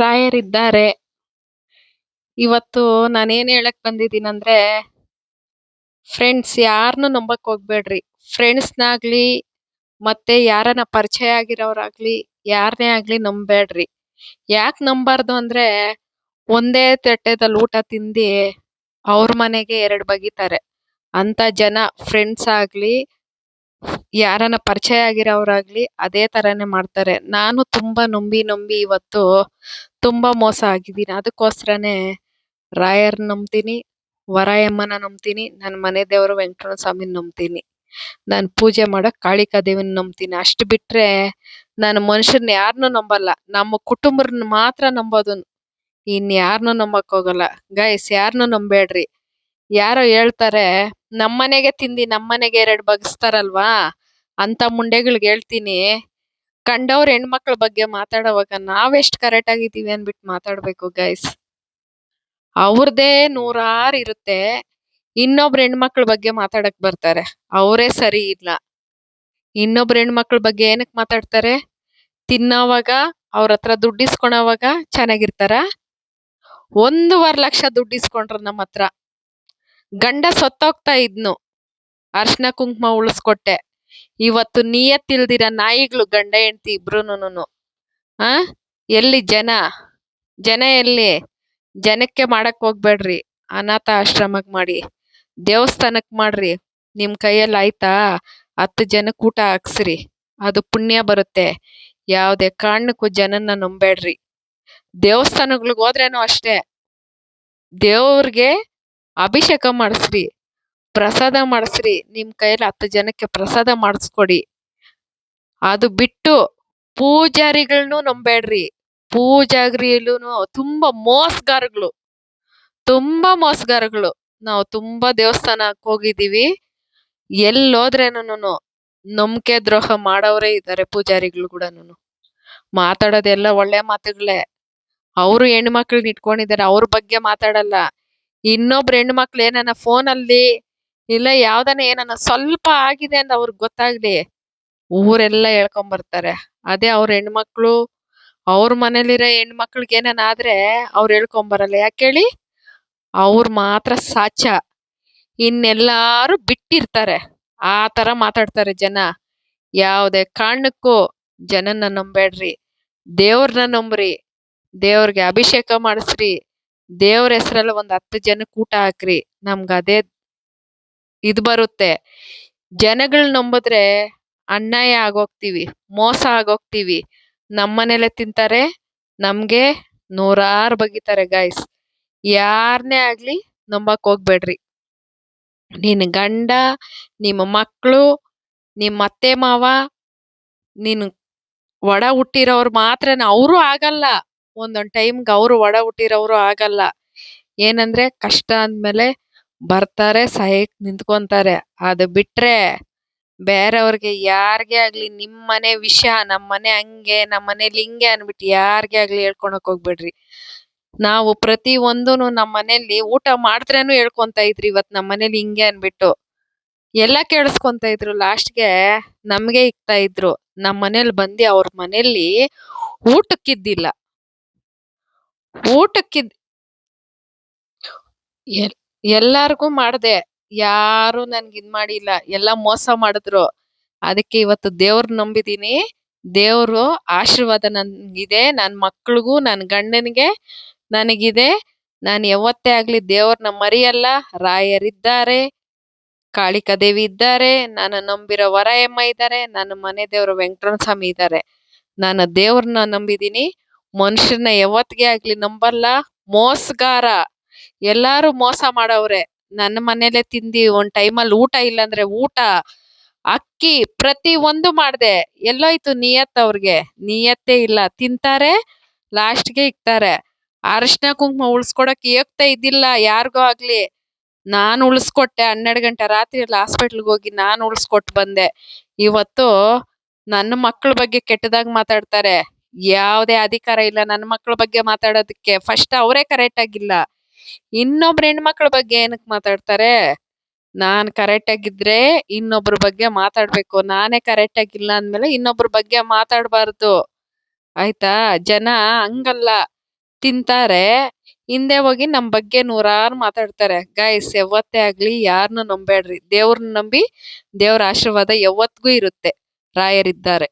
ರಾಯರಿದ್ದಾರೆ. ಇವತ್ತು ನಾನೇನ್ ಹೇಳಕ್ ಬಂದಿದ್ದೀನಂದ್ರೆ, ಫ್ರೆಂಡ್ಸ್ ಯಾರನ್ನೂ ನಂಬಕ್ ಹೋಗ್ಬೇಡ್ರಿ. ಫ್ರೆಂಡ್ಸ್‌ನಾಗ್ಲಿ ಮತ್ತೆ ಯಾರನ್ನ ಪರಿಚಯ ಆಗಿರೋರಾಗ್ಲಿ ಯಾರನ್ನೇ ಆಗ್ಲಿ ನಂಬೇಡ್ರಿ. ಯಾಕ್ ನಂಬಾರ್ದು ಅಂದ್ರೆ, ಒಂದೇ ತಟ್ಟೆದಲ್ಲಿ ಊಟ ತಿಂದಿ ಅವ್ರ ಮನೆಗೆ 2 ಬಗಿತಾರೆ. ಅಂತ ಜನ ಫ್ರೆಂಡ್ಸ್ ಆಗ್ಲಿ ಯಾರನ್ನ ಪರಿಚಯ ಆಗಿರೋರಾಗ್ಲಿ ಅದೇ ತರಾನೇ ಮಾಡ್ತಾರೆ. ನಾನು ತುಂಬಾ ನಂಬಿ ನಂಬಿ ಇವತ್ತು ತುಂಬಾ ಮೋಸ ಆಗಿದ್ದೀನಿ. ಅದಕ್ಕೋಸ್ಕರನೇ ರಾಯರ್ನ ನಂಬ್ತೀನಿ, ವರಾಯಮ್ಮನ ನಂಬ್ತೀನಿ, ನನ್ನ ಮನೆ ದೇವರು ವೆಂಕಟರಮಣ ಸ್ವಾಮಿನ ನಂಬ್ತೀನಿ. ನಾನು ಪೂಜೆ ಮಾಡೋ ಕಾಳಿಕಾ ದೇವಿನ ನಂಬ್ತೀನಿ. ಅಷ್ಟು ಬಿಟ್ರೆ ನಾನು ಮನುಷ್ಯರನ್ನ ಯಾರನ್ನೂ ನಂಬಲ್ಲ. ನಮ್ಮ ಕುಟುಂಬರನ್ನ ಮಾತ್ರ ನಂಬೋದು. ಇನ್ಯಾರನ್ನೂ ನಂಬಕ್ ಹೋಗಲ್ಲ. ಗೈಸ್, ಯಾರನ್ನೂ ನಂಬೇಡ್ರಿ. ಯಾರೋ ಹೇಳ್ತಾರೆ, ನಮ್ಮನೆಗೆ ತಿಂದಿ ನಮ್ಮನೆಗೆ 2 ಬಗ್ಸ್ತಾರಲ್ವಾ, ಅಂತ ಮುಂಡೆಗಳ್ಗೆ ಹೇಳ್ತೀನಿ, ಕಂಡವ್ರ ಹೆಣ್ಮಕ್ಳ ಬಗ್ಗೆ ಮಾತಾಡೋವಾಗ ನಾವೆಷ್ಟ್ ಕರೆಕ್ಟ್ ಆಗಿದ್ದೀವಿ ಅನ್ಬಿಟ್ಟು ಮಾತಾಡ್ಬೇಕು ಗೈಸ್. ಅವ್ರದೇ 100 ಇರುತ್ತೆ, ಇನ್ನೊಬ್ರ ಹೆಣ್ಮಕ್ಳ ಬಗ್ಗೆ ಮಾತಾಡಕ್ ಬರ್ತಾರೆ. ಅವರೇ ಸರಿ ಇಲ್ಲ. ಇನ್ನೊಬ್ರ ಹೆಣ್ಮಕ್ಳ ಬಗ್ಗೆ ಏನಕ್ ಮಾತಾಡ್ತಾರೆ? ತಿನ್ನೋವಾಗ ಅವ್ರ ಹತ್ರ ದುಡ್ಡು ಇಸ್ಕೊಳೋವಾಗ ಚೆನ್ನಾಗಿರ್ತಾರ? 1.25 ಲಕ್ಷ ದುಡ್ಡು ಇಸ್ಕೊಂಡ್ರು ನಮ್ಮ ಹತ್ರ. ಗಂಡ ಸತ್ತೋಗ್ತಾ ಇದ್ನು, ಅರ್ಶನ ಕುಂಕುಮ ಉಳಿಸ್ಕೊಟ್ಟೆ. ಇವತ್ತು ನಿಯತ್ತಿಲ್ದಿರ ನಾಯಿಗಳು ಗಂಡ ಹೆಂಡ್ತಿ ಇಬ್ರುನುನು. ಆ ಎಲ್ಲಿ ಜನ? ಜನ ಎಲ್ಲಿ? ಜನಕ್ಕೆ ಮಾಡಕ್ ಹೋಗ್ಬೇಡ್ರಿ. ಅನಾಥ ಆಶ್ರಮಕ್ ಮಾಡಿ, ದೇವಸ್ಥಾನಕ್ ಮಾಡ್ರಿ. ನಿಮ್ ಕೈಯಲ್ಲಿ ಆಯ್ತಾ? 10 ಜನಕ್ಕೆ ಊಟ ಹಾಕ್ಸ್ರಿ, ಅದು ಪುಣ್ಯ ಬರುತ್ತೆ. ಯಾವ್ದೇ ಕಾರಣಕ್ಕೂ ಜನನ್ನ ನಂಬೇಡ್ರಿ. ದೇವಸ್ಥಾನಗಳಿಗೆ ಹೋದ್ರೇನು ಅಷ್ಟೇ, ದೇವ್ರಿಗೆ ಅಭಿಷೇಕ ಮಾಡಿಸ್ರಿ, ಪ್ರಸಾದ ಮಾಡಿಸ್ರಿ. ನಿಮ್ ಕೈಯಲ್ಲಿ 10 ಜನಕ್ಕೆ ಪ್ರಸಾದ ಮಾಡಿಸ್ಕೊಡಿ. ಅದು ಬಿಟ್ಟು ಪೂಜಾರಿಗಳ್ನು ನಂಬೇಡ್ರಿ. ಪೂಜಾರಿಲೂನು ತುಂಬಾ ಮೋಸಗಾರಗಳು. ನಾವು ತುಂಬಾ ದೇವಸ್ಥಾನಕ್ಕೆ ಹೋಗಿದೀವಿ. ಎಲ್ಲೋದ್ರೇನುನು ನಂಬಿಕೆ ದ್ರೋಹ ಮಾಡೋರೇ ಇದ್ದಾರೆ ಪೂಜಾರಿಗಳು ಕೂಡನು. ಮಾತಾಡೋದೆಲ್ಲ ಒಳ್ಳೆ ಮಾತುಗಳೇ. ಅವರು ಹೆಣ್ಮಕ್ಳನ್ನ ಇಟ್ಕೊಂಡಿದ್ದಾರೆ, ಅವ್ರ ಬಗ್ಗೆ ಮಾತಾಡಲ್ಲ. ಇನ್ನೊಬ್ರು ಹೆಣ್ಮಕ್ಳು ಏನನ್ನ ಫೋನಲ್ಲಿ ಇಲ್ಲ ಯಾವ್ದನ ಏನನ್ನ ಸ್ವಲ್ಪ ಆಗಿದೆ ಅಂತ ಅವ್ರಿಗೆ ಗೊತ್ತಾಗ್ಲಿ, ಊರೆಲ್ಲ ಹೇಳ್ಕೊಂಬರ್ತಾರೆ. ಅದೇ ಅವ್ರ ಹೆಣ್ಮಕ್ಳು ಅವ್ರ ಮನೇಲಿರೋ ಹೆಣ್ಮಕ್ಳಿಗೆ ಏನನ್ನ ಆದ್ರೆ ಅವ್ರು ಹೇಳ್ಕೊಂಬರಲ್ಲ. ಯಾಕೇಳಿ? ಅವ್ರು ಮಾತ್ರ ಸಾಚ, ಇನ್ನೆಲ್ಲಾರು ಬಿಟ್ಟಿರ್ತಾರೆ. ಆ ತರ ಮಾತಾಡ್ತಾರೆ ಜನ. ಯಾವ್ದೇ ಕಾರಣಕ್ಕೂ ಜನನ್ನ ನಂಬೇಡ್ರಿ. ದೇವ್ರನ್ನ ನಂಬ್ರಿ, ದೇವ್ರಿಗೆ ಅಭಿಷೇಕ ಮಾಡಿಸ್ರಿ, ದೇವ್ರ ಹೆಸರಲ್ಲಿ 10 ಜನಕ್ಕೆ ಊಟ ಹಾಕ್ರಿ. ನಮ್ಗೆ ಅದೇ ಇದು ಬರುತ್ತೆ. ಜನಗಳ್ ನಂಬಿದ್ರೆ ಅನ್ಯಾಯ ಆಗೋಗ್ತೀವಿ, ಮೋಸ ಆಗೋಗ್ತೀವಿ. ನಮ್ಮನೇಲೆ ತಿಂತಾರೆ, ನಮ್ಗೆ 100 ಬಗಿತಾರೆ ಗೈಸ್. ಯಾರನ್ನೇ ಆಗ್ಲಿ ನಂಬಕ್ ಹೋಗ್ಬೇಡ್ರಿ. ನಿನ್ ಗಂಡ, ನಿಮ್ಮ ಮಕ್ಕಳು, ನಿಮ್ಮ ಅತ್ತೆ ಮಾವ, ನೀನು ಒಡ ಹುಟ್ಟಿರೋರು ಮಾತ್ರನೇ. ಅವರು ಆಗಲ್ಲ, ಒಂದೊಂದ್ ಟೈಮ್ಗೆ ಅವರು ಒಡ ಹುಟ್ಟಿರೋರು ಆಗಲ್ಲ. ಏನಂದ್ರೆ ಕಷ್ಟ ಅಂದ್ಮೇಲೆ ಬರ್ತಾರೆ, ಸಹಾಯಕ್ ನಿಂತ್ಕೊಂತಾರೆ. ಅದು ಬಿಟ್ರೆ ಬೇರೆಯವ್ರಿಗೆ ಯಾರ್ಗೆ ಆಗ್ಲಿ ನಿಮ್ಮನೆ ವಿಷಯ, ನಮ್ಮನೆ ಹಂಗೆ, ನಮ್ಮನೇಲಿ ಹಿಂಗೆ ಅನ್ಬಿಟ್ಟು ಯಾರ್ಗೆ ಆಗ್ಲಿ ಹೇಳ್ಕೊಳಕ್ ಹೋಗ್ಬೇಡ್ರಿ. ನಾವು ಪ್ರತಿ ಒಂದೂನು ನಮ್ಮನೇಲಿ ಊಟ ಮಾಡಿದ್ರೇನು ಹೇಳ್ಕೊಂತ ಇದ್ರಿ, ಇವತ್ ನಮ್ಮನೇಲಿ ಹಿಂಗೆ ಅನ್ಬಿಟ್ಟು ಎಲ್ಲ ಕೇಳಿಸ್ಕೊಂತ ಇದ್ರು. ಲಾಸ್ಟ್ಗೆ ನಮ್ಗೆ ಇಕ್ತಾ ಇದ್ರು. ನಮ್ಮನೇಲಿ ಬಂದು ಅವ್ರ ಮನೇಲಿ ಊಟಕ್ಕಿದ್ದಿಲ್ಲ. ಊಟಕ್ಕಿದ್ ಎಲ್ಲಾರ್ಗೂ ಮಾಡ್ದೆ, ಯಾರು ನನ್ಗೆ ಇದ್ ಮಾಡಿಲ್ಲ, ಎಲ್ಲ ಮೋಸ ಮಾಡಿದ್ರು. ಅದಕ್ಕೆ ಇವತ್ತು ದೇವ್ರ ನಂಬಿದೀನಿ. ದೇವ್ರು ಆಶೀರ್ವಾದ ನನ್ಗಿದೆ, ನನ್ ಮಕ್ಳಿಗೂ ನನ್ ಗಂಡನಿಗೆ ನನಗಿದೆ. ನಾನು ಯಾವತ್ತೇ ಆಗ್ಲಿ ದೇವ್ರನ್ನ ಮರಿಯಲ್ಲ. ರಾಯರಿದ್ದಾರೆ, ಕಾಳಿಕಾ ದೇವಿ ಇದ್ದಾರೆ, ನಾನು ನಂಬಿರೋ ವರಾಯಮ್ಮ ಇದ್ದಾರೆ, ನನ್ನ ಮನೆ ದೇವ್ರು ವೆಂಕಟರಮಣ ಸ್ವಾಮಿ ಇದ್ದಾರೆ. ನಾನು ದೇವ್ರನ್ನ ನಂಬಿದೀನಿ, ಮನುಷ್ಯರನ್ನ ಯಾವತ್ತಿಗೆ ಆಗ್ಲಿ ನಂಬಲ್ಲ. ಮೋಸಗಾರ, ಎಲ್ಲಾರು ಮೋಸ ಮಾಡವ್ರೆ. ನನ್ನ ಮನೇಲೆ ತಿಂದಿ ಒಂದ್ ಟೈಮಲ್ಲಿ ಊಟ ಇಲ್ಲಾಂದ್ರೆ ಊಟ, ಅಕ್ಕಿ ಪ್ರತಿ ಒಂದು ಮಾಡ್ದೆ. ಎಲ್ಲೋಯ್ತು ನಿಯತ್? ಅವ್ರಿಗೆ ನಿಯತ್ತೇ ಇಲ್ಲ. ತಿಂತಾರೆ, ಲಾಸ್ಟ್ಗೆ ಇಕ್ತಾರೆ. ಅರಿಶಿನ ಕುಂಕುಮ ಉಳ್ಸ್ಕೊಡಕ್ ಯೋಗ್ತಾ ಇದ್ದಿಲ್ಲ ಯಾರಿಗೂ ಆಗ್ಲಿ. ನಾನು ಉಳಿಸ್ಕೊಟ್ಟೆ. 12 ಗಂಟೆ ರಾತ್ರಿಯಲ್ಲಿ ಹಾಸ್ಪಿಟ್ಲ್ಗೆ ಹೋಗಿ ನಾನು ಉಳಿಸ್ಕೊಟ್ಟು ಬಂದೆ. ಇವತ್ತು ನನ್ನ ಮಕ್ಳ ಬಗ್ಗೆ ಕೆಟ್ಟದಾಗ್ ಮಾತಾಡ್ತಾರೆ. ಯಾವ್ದೇ ಅಧಿಕಾರ ಇಲ್ಲ ನನ್ನ ಮಕ್ಳ ಬಗ್ಗೆ ಮಾತಾಡೋದಕ್ಕೆ. ಫಸ್ಟ್ ಅವರೇ ಕರೆಕ್ಟ್ ಆಗಿಲ್ಲ, ಇನ್ನೊಬ್ರ ಹೆಣ್ಮಕ್ಳ ಬಗ್ಗೆ ಏನಕ್ ಮಾತಾಡ್ತಾರೆ? ನಾನ್ ಕರೆಕ್ಟ್ ಆಗಿದ್ರೆ ಇನ್ನೊಬ್ರ ಬಗ್ಗೆ ಮಾತಾಡ್ಬೇಕು. ನಾನೇ ಕರೆಕ್ಟ್ ಆಗಿಲ್ಲ ಅಂದ್ಮೇಲೆ ಇನ್ನೊಬ್ರ ಬಗ್ಗೆ ಮಾತಾಡ್ಬಾರ್ದು, ಆಯ್ತಾ? ಜನ ಹಂಗಲ್ಲ. ತಿಂತಾರೆ. ಹಿಂದೆ ಹೋಗಿ ನಮ್ ಬಗ್ಗೆ ನೂರಾರು ಮಾತಾಡ್ತಾರೆ. ಗೈಸ್ ಯಾವತ್ತೇ ಆಗ್ಲಿ ಯಾರನ್ನು ನಂಬೇಡ್ರಿ. ದೇವ್ರನ್ನ ನಂಬಿ ದೇವ್ರ ಆಶೀರ್ವಾದ ಯಾವತ್ತಿಗೂ ಇರುತ್ತೆ. ರಾಯರಿದ್ದಾರೆ.